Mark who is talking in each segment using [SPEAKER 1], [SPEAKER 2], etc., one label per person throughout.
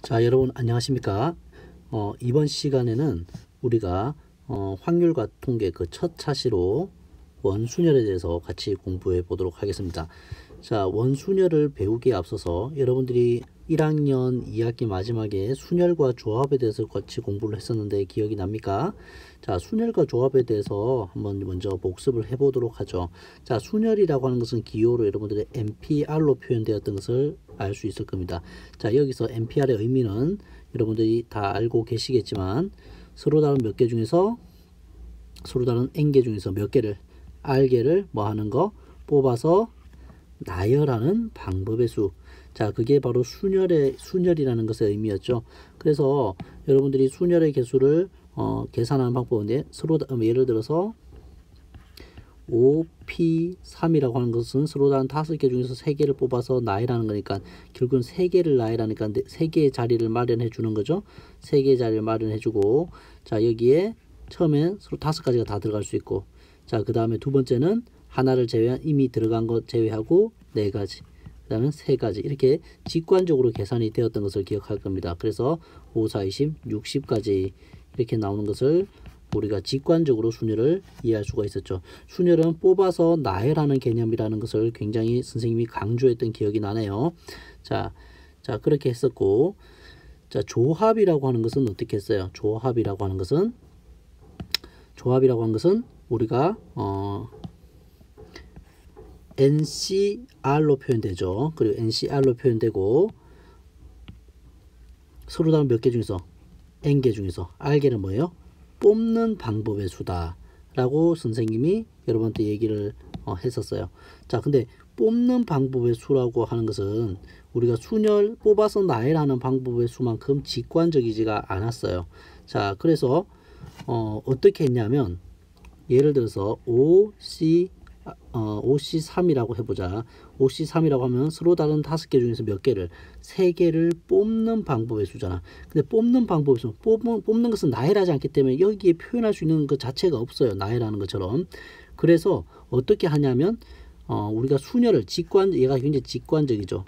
[SPEAKER 1] 자, 여러분 안녕하십니까? 이번 시간에는 우리가 확률과 통계 그 첫 차시로 원순열에 대해서 같이 공부해 보도록 하겠습니다. 자, 원순열을 배우기에 앞서서 여러분들이 1학년 2학기 마지막에 순열과 조합에 대해서 같이 공부를 했었는데 기억이 납니까? 자, 순열과 조합에 대해서 한번 먼저 복습을 해 보도록 하죠. 자, 순열이라고 하는 것은 기호로 여러분들의 NPR로 표현되었던 것을 알 수 있을 겁니다. 자, 여기서 NPR의 의미는 여러분들이 다 알고 계시겠지만 서로 다른 몇 개 중에서 서로 다른 N개 중에서 몇 개를 R개를 뭐 하는 거 뽑아서 나열하는 방법의 수. 자, 그게 바로 순열이라는 것의 의미였죠. 그래서 여러분들이 순열의 개수를 계산하는 방법인데 서로 예를 들어서 5P3이라고 하는 것은 서로 다른 5개 중에서 3개를 뽑아서 나열하는 거니까 결국은 3개를 나열하니까 3개의 자리를 마련해 주는 거죠. 3개의 자리를 마련해 주고, 자, 여기에 처음엔 서로 5가지가 다 들어갈 수 있고, 자, 그 다음에 두 번째는 하나를 제외한 이미 들어간 것 제외하고 4가지, 그 다음에 3가지 이렇게 직관적으로 계산이 되었던 것을 기억할 겁니다. 그래서 5, 4, 20, 60까지 이렇게 나오는 것을 우리가 직관적으로 순열을 이해할 수가 있었죠. 순열은 뽑아서 나열하는 개념이라는 것을 굉장히 선생님이 강조했던 기억이 나네요. 자, 그렇게 했었고, 자, 조합이라고 하는 것은 어떻게 했어요? 조합이라고 하는 것은 우리가 NCR로 표현되죠. 그리고 NCR로 표현되고 서로 다른 몇 개 중에서 N개 중에서 R개는 뭐예요? 뽑는 방법의 수다 라고 선생님이 여러분한테 얘기를 했었어요. 자, 근데 뽑는 방법의 수라고 하는 것은 우리가 순열 뽑아서 나열하는 방법의 수만큼 직관적이지가 않았어요. 자, 그래서 어떻게 했냐면 예를 들어서 OC3이라고 해보자. OC3이라고 하면 서로 다른 5개 중에서 몇 개를 3개를 뽑는 방법의 수잖아. 근데 뽑는 방법의 수, 뽑는 것은 나열하지 않기 때문에 여기에 표현할 수 있는 것 자체가 없어요. 나열하는 것처럼. 그래서 어떻게 하냐면 우리가 순열을 얘가 굉장히 직관적이죠.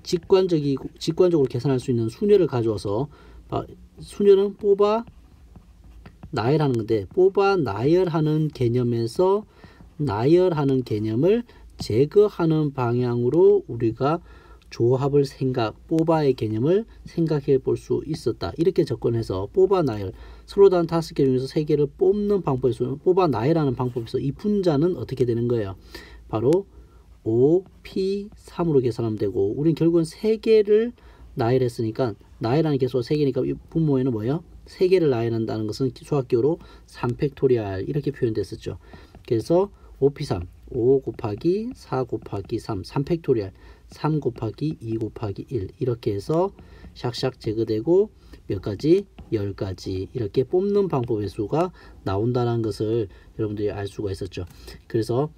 [SPEAKER 1] 직관적으로 계산할 수 있는 순열을 가져와서 순열은 뽑아 나열하는 건데, 뽑아 나열하는 개념에서 나열하는 개념을 제거하는 방향으로 우리가 조합을 뽑아의 개념을 생각해 볼 수 있었다. 이렇게 접근해서 뽑아 나열, 서로 다른 5개 중에서 3개를 뽑는 방법에서 뽑아 나열하는 방법에서 이 분자는 어떻게 되는 거예요? 바로 5P3으로 계산하면 되고, 우린 결국은 3개를 나열했으니까 나열하는 개수가 3개니까 이 분모에는 뭐예요? 3개를 나열한다는 것은 수학기호로 3팩토리알 이렇게 표현됐었죠. 그래서 5P3 5 곱하기 4 곱하기 3 3팩토리알 3 곱하기 2 곱하기 1 이렇게 해서 샥샥 제거되고 몇 가지? 10가지 이렇게 뽑는 방법의 수가 나온다는 것을 여러분들이 알 수가 있었죠. 그래서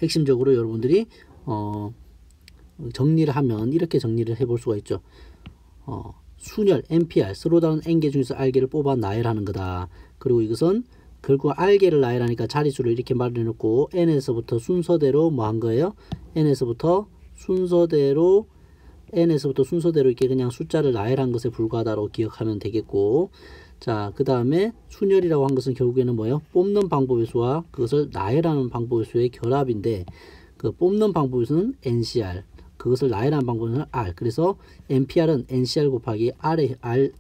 [SPEAKER 1] 핵심적으로 여러분들이 정리를 하면 이렇게 정리를 해볼 수가 있죠. 순열, NPR, 서로 다른 N개 중에서 R개를 뽑아 나열하는 거다. 그리고 이것은 결국 R개를 나열하니까 자릿수를 이렇게 마련해놓고 N에서부터 순서대로 뭐 한 거예요? N에서부터 순서대로 이렇게 그냥 숫자를 나열한 것에 불과하다고 기억하면 되겠고, 자, 그 다음에 순열이라고 한 것은 결국에는 뭐예요? 뽑는 방법의 수와 그것을 나열하는 방법의 수의 결합인데, 그 뽑는 방법의 수는 NCR, 그것을 나열하는 방법은 R. 그래서 NPR은 NCR 곱하기 R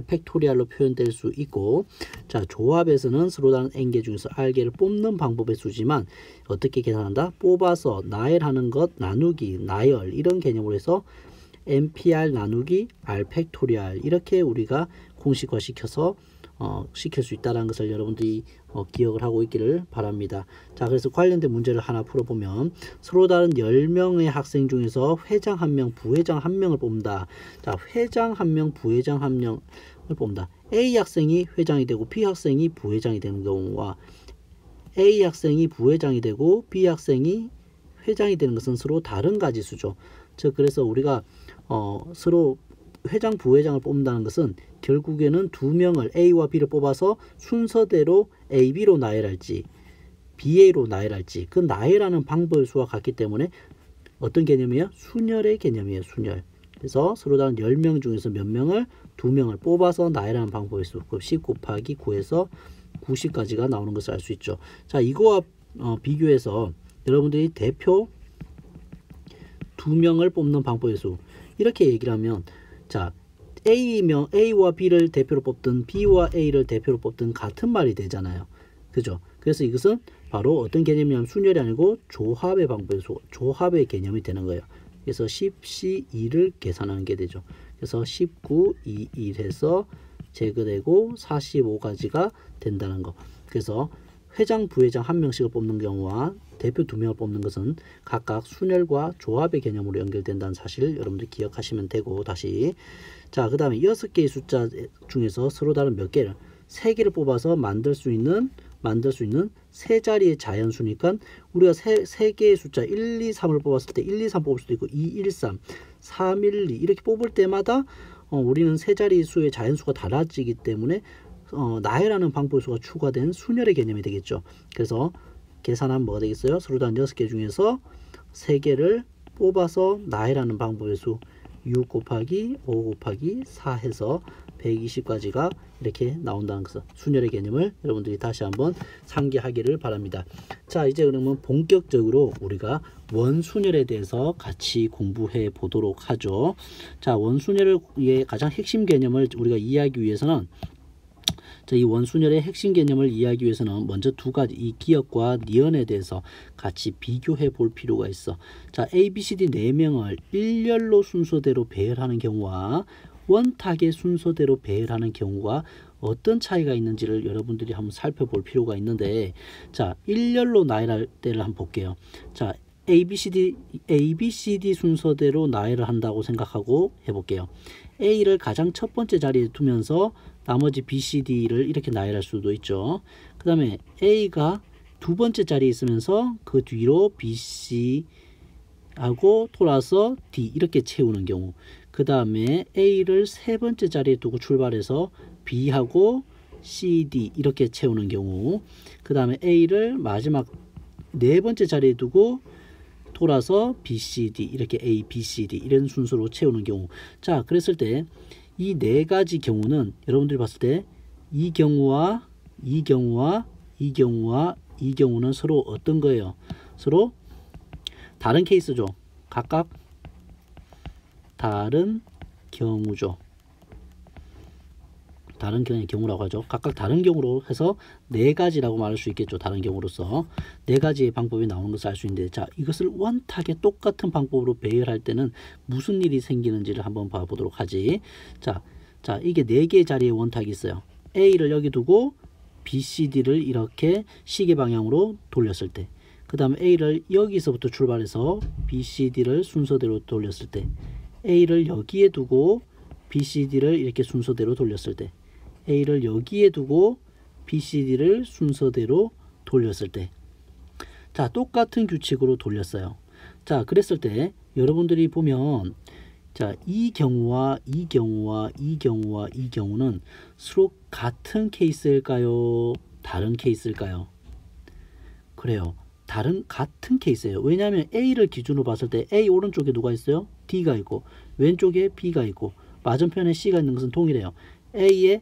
[SPEAKER 1] 팩토리알로 표현될 수 있고, 자, 조합에서는 서로 다른 N개 중에서 R개를 뽑는 방법의 수지만 어떻게 계산한다? 뽑아서 나열하는 것 나누기 나열 이런 개념으로 해서 NPR 나누기 R 팩토리알 이렇게 우리가 공식화 시켜서 시킬 수 있다는 것을 여러분들이 기억을 하고 있기를 바랍니다. 자, 그래서 관련된 문제를 하나 풀어보면 서로 다른 10명의 학생 중에서 회장 1명, 부회장 1명을 뽑는다. 자, 회장 1명, 부회장 1명을 뽑는다. A 학생이 회장이 되고 B 학생이 부회장이 되는 경우와 A 학생이 부회장이 되고 B 학생이 회장이 되는 것은 서로 다른 가지수죠. 즉, 그래서 우리가 서로 회장, 부회장을 뽑는다는 것은 결국에는 2명을 A와 B를 뽑아서 순서대로 A, B로 나열할지 BA로 나열할지 그 나열하는 방법의 수와 같기 때문에 어떤 개념이에요? 순열의 개념이에요. 순열. 그래서 서로 다른 10명 중에서 몇 명을 2명을 뽑아서 나열하는 방법의 수. 10 곱하기 9에서 90까지가 나오는 것을 알 수 있죠. 자, 이거와 비교해서 여러분들이 대표 2명을 뽑는 방법의 수. 이렇게 얘기를 하면, 자, A와 B를 대표로 뽑든 B와 A를 대표로 뽑든 같은 말이 되잖아요. 그죠? 그래서 이것은 바로 어떤 개념이냐면 순열이 아니고 조합의 방법의 수, 조합의 개념이 되는 거예요. 그래서 10C2를 계산하는 게 되죠. 그래서 19, 2, 1 해서 제거되고 45가지가 된다는 거. 그래서 회장, 부회장 한 명씩을 뽑는 경우와 대표 2명을 뽑는 것은 각각 순열과 조합의 개념으로 연결된다는 사실을 여러분들 기억하시면 되고, 다시 자, 그 다음에 6개의 숫자 중에서 서로 다른 몇 개를 3개를 뽑아서 만들 수 있는 세 자리의 자연수니까 우리가 세 개의 숫자 1, 2, 3을 뽑았을 때 1, 2, 3 뽑을 수도 있고 2, 1, 3, 3, 1, 2 이렇게 뽑을 때마다 우리는 세 자리 수의 자연수가 달라지기 때문에 나열하는 방법의 수가 추가된 순열의 개념이 되겠죠. 그래서 계산하면 뭐가 되겠어요? 서로 다른 6개 중에서 3개를 뽑아서 나열하는 방법의 수 6 곱하기 5 곱하기 4 해서 120까지가 이렇게 나온다는 것을, 순열의 개념을 여러분들이 다시 한번 상기하기를 바랍니다. 자, 이제 그러면 본격적으로 우리가 원순열에 대해서 같이 공부해 보도록 하죠. 자, 원순열의 가장 핵심 개념을 우리가 이해하기 위해서는, 자, 이 원순열의 핵심 개념을 이해하기 위해서는 먼저 두 가지, 이 기억과 니은에 대해서 같이 비교해 볼 필요가 있어. 자, A, B, C, D 4명을 일렬로 순서대로 배열하는 경우와 원탁의 순서대로 배열하는 경우가 어떤 차이가 있는지를 여러분들이 한번 살펴볼 필요가 있는데, 자, 일렬로 나열할 때를 한번 볼게요. 자, A, B, C, D 순서대로 나열을 한다고 생각하고 해볼게요. A를 가장 첫 번째 자리에 두면서 나머지 B, C, D를 이렇게 나열할 수도 있죠. 그 다음에 A가 두 번째 자리에 있으면서 그 뒤로 B, C 하고 돌아서 D 이렇게 채우는 경우, 그 다음에 A를 세 번째 자리에 두고 출발해서 B하고 C, D 이렇게 채우는 경우, 그 다음에 A를 마지막 네 번째 자리에 두고 돌아서 B, C, D 이렇게 A, B, C, D 이런 순서로 채우는 경우. 자, 그랬을 때 이 네 가지 경우는 여러분들이 봤을 때 이 경우와 이 경우와 이 경우와 이 경우는 서로 어떤 거예요? 서로 다른 케이스죠. 각각 다른 경우죠. 다른 경우라고 하죠. 각각 다른 경우로 해서 네 가지라고 말할 수 있겠죠. 다른 경우로서 네 가지의 방법이 나오는 것을 알 수 있는데, 자, 이것을 원탁의 똑같은 방법으로 배열할 때는 무슨 일이 생기는지를 한번 봐보도록 하지. 자, 이게 네 개의 자리에 원탁이 있어요. A를 여기 두고 B, C, D를 이렇게 시계 방향으로 돌렸을 때, 그 다음에 A를 여기서부터 출발해서 B, C, D를 순서대로 돌렸을 때, A를 여기에 두고 B, C, D를 이렇게 순서대로 돌렸을 때, A를 여기에 두고 B, C, D를 순서대로 돌렸을 때, 자, 똑같은 규칙으로 돌렸어요. 자, 그랬을 때 여러분들이 보면, 자, 이 경우와 이 경우와 이 경우와 이 경우는 서로 같은 케이스일까요? 다른 케이스일까요? 그래요. 같은 케이스예요. 왜냐하면 A를 기준으로 봤을 때 A 오른쪽에 누가 있어요? D가 있고 왼쪽에 B가 있고 맞은편에 C가 있는 것은 동일해요. A의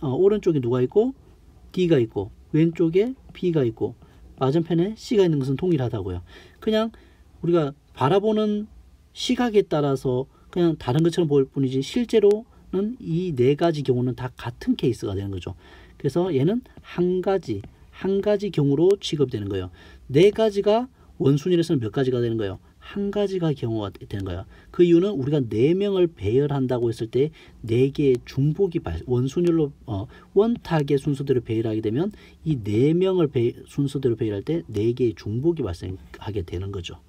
[SPEAKER 1] 오른쪽에 누가 있고 D가 있고 왼쪽에 B가 있고 맞은편에 C가 있는 것은 동일하다고요. 그냥 우리가 바라보는 시각에 따라서 그냥 다른 것처럼 보일 뿐이지 실제로는 이 네 가지 경우는 다 같은 케이스가 되는 거죠. 그래서 얘는 한 가지 경우로 취급되는 거예요. 네 가지가 원순위에서는 몇 가지가 되는 거예요? 한 가지가 경우가 되는 거예요. 그 이유는 우리가 4명을 배열한다고 했을 때 4개의 중복이 원순열로 원탁의 순서대로 배열하게 되면 이 4명을 순서대로 배열할 때 4개의 중복이 발생하게 되는 거죠.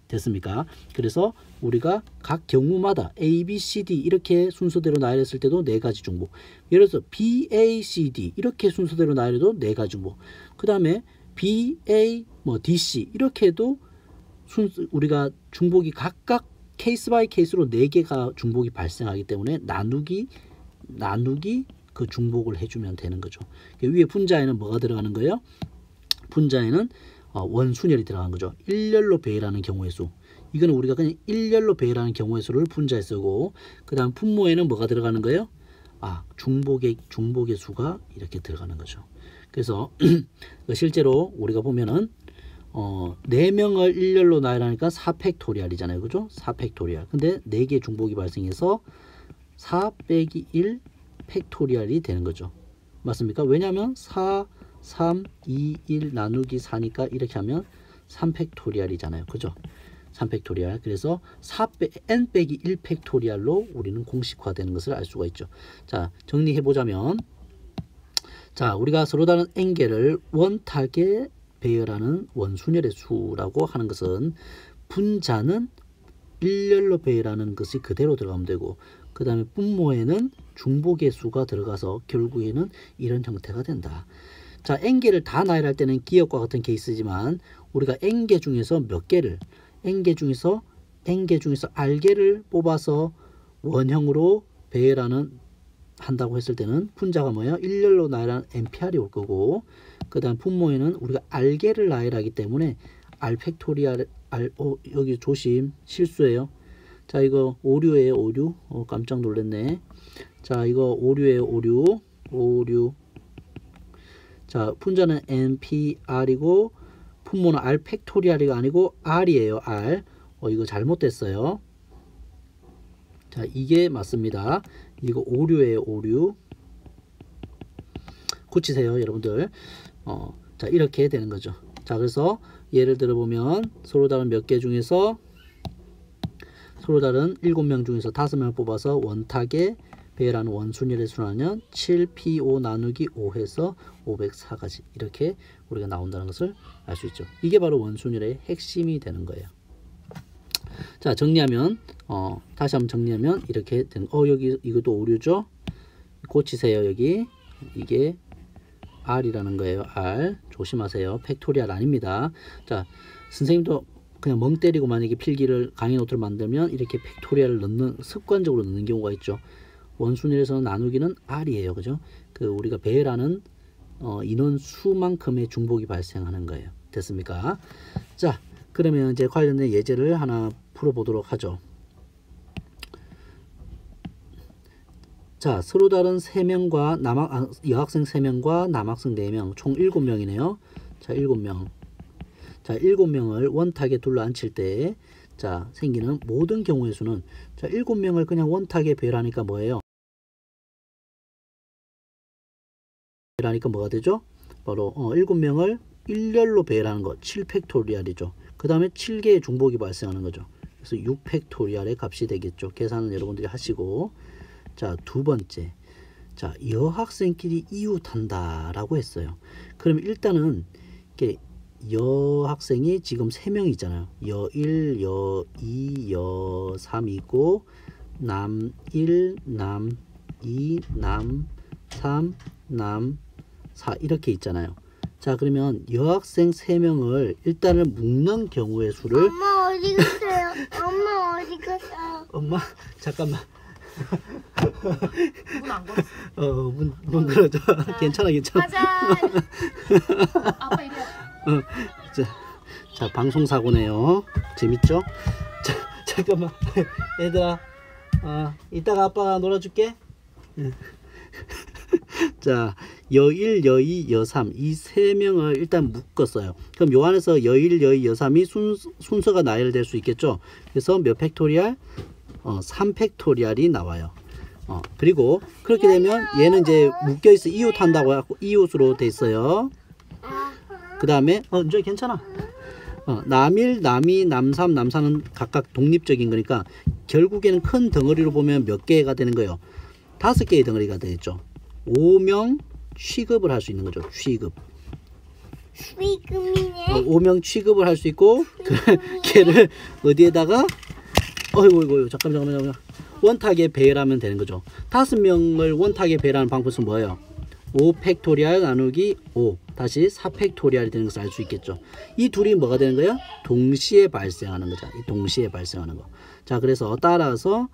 [SPEAKER 1] 됐습니까? 그래서 우리가 각 경우마다 A, B, C, D 이렇게 순서대로 나열했을 때도 4가지 중복. 예를 들어서 B, A, C, D 이렇게 순서대로 나열해도 4가지 중복. 그 다음에 B, A, D, C 이렇게 해도 우리가 중복이 각각 케이스 바이 케이스로 4개가 중복이 발생하기 때문에 나누기 그 중복을 해주면 되는 거죠. 위에 분자에는 뭐가 들어가는 거예요? 분자에는 원순열이 들어간 거죠. 일렬로 배열하는 경우의 수. 이거는 우리가 그냥 일렬로 배열하는 경우의 수를 분자에 쓰고, 그 다음 분모에는 뭐가 들어가는 거예요? 중복의 수가 이렇게 들어가는 거죠. 그래서 실제로 우리가 보면은 4명을 일렬로 나열하니까 4팩토리얼이잖아요. 그죠? 4팩토리얼. 근데 4개의 중복이 발생해서 4 빼기 1 팩토리얼이 되는 거죠. 맞습니까? 왜냐하면 4, 3, 2, 1 나누기 4니까 이렇게 하면 3팩토리얼이잖아요. 그죠? 3팩토리얼. 그래서 n 빼기 1 팩토리얼로 우리는 공식화되는 것을 알 수가 있죠. 자, 정리해 보자면, 자, 우리가 서로 다른 n개를 원탁에 배열하는 원순열의 수라고 하는 것은, 분자는 일렬로 배열하는 것이 그대로 들어가면 되고, 그 다음에 분모에는 중복의 수가 들어가서 결국에는 이런 형태가 된다. 자, n개를 다 나열할 때는 기억과 같은 케이스지만, 우리가 n개 중에서 몇 개를, n개 중에서 r개를 뽑아서 원형으로 배열하는 한다고 했을 때는 분자가 뭐예요? 일렬로 나열하는 npr이 올 거고, 그 다음 분모에는 우리가 r개를 나열하기 때문에 r 팩토리얼, 여기 조심, 실수예요. 자, 이거 오류예요. 오류. 깜짝 놀랐네. 자, 이거 오류예요. 오류. 자, 분자는 npr이고 분모는 r 팩토리얼이 아니고 r이에요. r. 이거 잘못됐어요. 자, 이게 맞습니다. 이거 오류예요. 오류. 고치세요, 여러분들. 자, 이렇게 되는 거죠. 자, 그래서 예를 들어 보면 서로 다른 몇 개 중에서, 서로 다른 7명 중에서 5명을 뽑아서 원탁에 배열하는 원순열의 수는 7P5 나누기 5 해서 504까지 이렇게 우리가 나온다는 것을 알 수 있죠. 이게 바로 원순열의 핵심이 되는 거예요. 자, 정리하면, 다시 한번 정리하면 이렇게 되는, 여기 이것도 오류죠. 고치세요. 여기 이게 R이라는 거예요. R. 조심하세요. 팩토리얼 아닙니다. 자, 선생님도 그냥 멍 때리고 만약에 필기를, 강의 노트를 만들면 이렇게 팩토리얼을 습관적으로 넣는 경우가 있죠. 원순열에서는 나누기는 R이에요. 그죠? 우리가 배열하는 인원 수만큼의 중복이 발생하는 거예요. 됐습니까? 자, 그러면 이제 관련된 예제를 하나 풀어보도록 하죠. 자, 서로 다른 3명과 여학생 3명과 남학생 4명, 총 7명이네요. 자, 7명. 자, 7명을 원탁에 둘러앉힐 때, 자, 생기는 모든 경우의 수는, 자, 7명을 그냥 원탁에 배열하니까 뭐예요? 배열하니까 뭐가 되죠? 바로 7명을 일렬로 배열하는 거, 7팩토리얼이죠. 그 다음에 7개의 중복이 발생하는 거죠. 그래서 6팩토리얼의 값이 되겠죠. 계산은 여러분들이 하시고. 자, 두 번째. 자, 여학생끼리 이웃한다 라고 했어요. 그러면 일단은 이렇게 여학생이 지금 3명이 있잖아요. 여1, 여2, 여3 있고, 남1, 남2, 남3, 남4 이렇게 있잖아요. 자, 그러면 여학생 3명을 일단은 묶는 경우의 수를,
[SPEAKER 2] 엄마 어디 갔어요? 엄마 어디 갔어요?
[SPEAKER 1] 엄마 잠깐만.
[SPEAKER 3] 문 안 걸었어.
[SPEAKER 1] 문 걸어줘. 괜찮아.
[SPEAKER 3] 가자. 아빠 이리 와.
[SPEAKER 1] 자, 방송사고네요. 재밌죠? 자, 잠깐만. 얘들아, 이따가 아빠가 놀아줄게. 자, 여1, 여2, 여3 이 3명을 일단 묶었어요. 그럼 요 안에서 여1, 여2, 여3이 순서가 나열될 수 있겠죠? 그래서 몇 팩토리얼? 3팩토리얼이 나와요. 그리고 그렇게 되면 얘는 이제 묶여있어. 이웃한다고 하고 이웃으로 돼 있어요. 그 다음에 이제 괜찮아. 남일, 남이, 남삼, 남사는 각각 독립적인 거니까 결국에는 큰 덩어리로 보면 몇 개가 되는 거예요? 5개의 덩어리가 되겠죠. 5명 취급을 할 수 있는 거죠. 취급.
[SPEAKER 2] 취급이네.
[SPEAKER 1] 5명 취급을 할 수 있고, 걔를 어디에다가, 어이구, 잠깐만. 원탁에 배열하면 되는 거죠. 5명을 원탁에 배열하는 방법은 뭐예요? 5팩토리얼 나누기 5. 다시 4팩토리얼이 되는 것을 알 수 있겠죠. 이 둘이 뭐가 되는 거예요? 동시에 발생하는 거죠. 이 동시에 발생하는 거. 자, 그래서 따라서,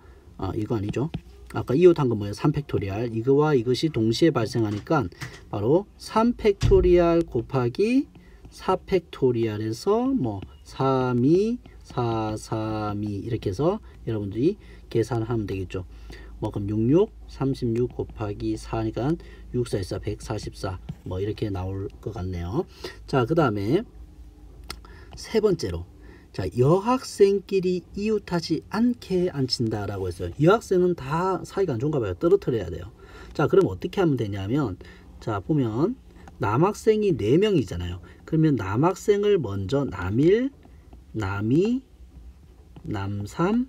[SPEAKER 1] 이거 아니죠. 아까 이웃한 건 뭐예요? 3팩토리얼. 이거와 이것이 동시에 발생하니까 바로 3팩토리얼 곱하기 4팩토리얼에서 뭐 3이 4, 3, 2 이렇게 해서 여러분들이 계산하면 되겠죠. 뭐 그럼 66, 36 곱하기 4니까 6, 4, 4, 144 뭐 이렇게 나올 것 같네요. 자, 그 다음에 세 번째로, 자, 여학생끼리 이웃하지 않게 앉힌다 라고 했어요. 여학생은 다 사이가 안 좋은가 봐요. 떨어뜨려야 돼요. 자, 그럼 어떻게 하면 되냐면, 자, 보면 남학생이 4명이잖아요. 그러면 남학생을 먼저 남일, 남이, 남3,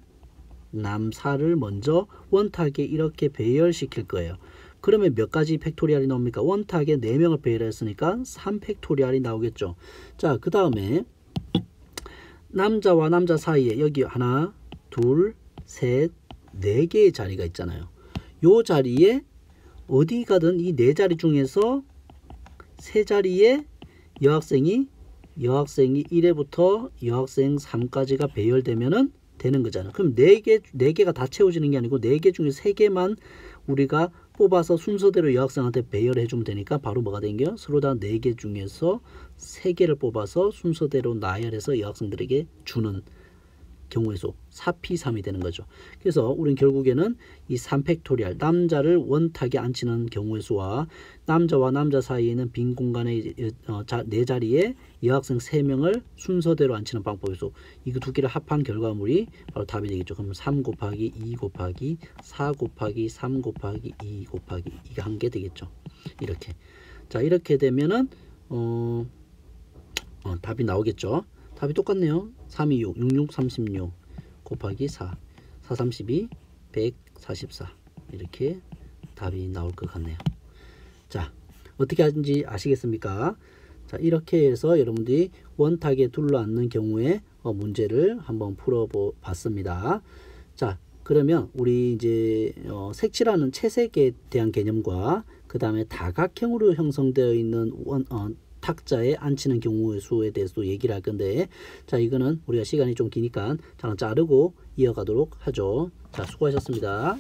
[SPEAKER 1] 남4를 먼저 원탁에 이렇게 배열시킬 거예요. 그러면 몇 가지 팩토리얼이 나옵니까? 원탁에 4명을 배열했으니까 3팩토리얼이 나오겠죠. 자, 그 다음에 남자와 남자 사이에 여기 하나, 둘, 셋, 4개의 자리가 있잖아요. 요 자리에 어디 가든 이 4자리 중에서 3자리에 여학생이 1회부터 여학생 3까지가 배열되면은 되는 거잖아. 그럼 4개가 다 채워지는 게 아니고 4개 중에 3개만 우리가 뽑아서 순서대로 여학생한테 배열해 주면 되니까 바로 뭐가 된 게요? 서로 다 4개 중에서 3개를 뽑아서 순서대로 나열해서 여학생들에게 주는 경우의 수 4P3이 되는 거죠. 그래서 우리는 결국에는 이 3팩토리얼 남자를 원탁에 앉히는 경우의 수와 남자와 남자 사이에 있는 빈 공간의 4자리에 여학생 3명을 순서대로 앉히는 방법의 수, 이거 두 개를 합한 결과물이 바로 답이 되겠죠. 그럼 3 곱하기 2 곱하기 4 곱하기 3 곱하기 2 곱하기 이게 한 개 되겠죠. 이렇게. 자, 이렇게 되면은 답이 나오겠죠. 답이 똑같네요. 3, 2, 6, 6, 6, 36 곱하기 4, 4, 32, 144 이렇게 답이 나올 것 같네요. 자, 어떻게 하는지 아시겠습니까? 자, 이렇게 해서 여러분들이 원탁에 둘러앉는 경우에 문제를 한번 풀어봤습니다. 자, 그러면 우리 이제 색칠하는 채색에 대한 개념과 그 다음에 다각형으로 형성되어 있는 탁자에 앉히는 경우의 수에 대해서도 얘기를 할 건데, 자, 이거는 우리가 시간이 좀 기니까 잠깐 자르고 이어가도록 하죠. 자, 수고하셨습니다.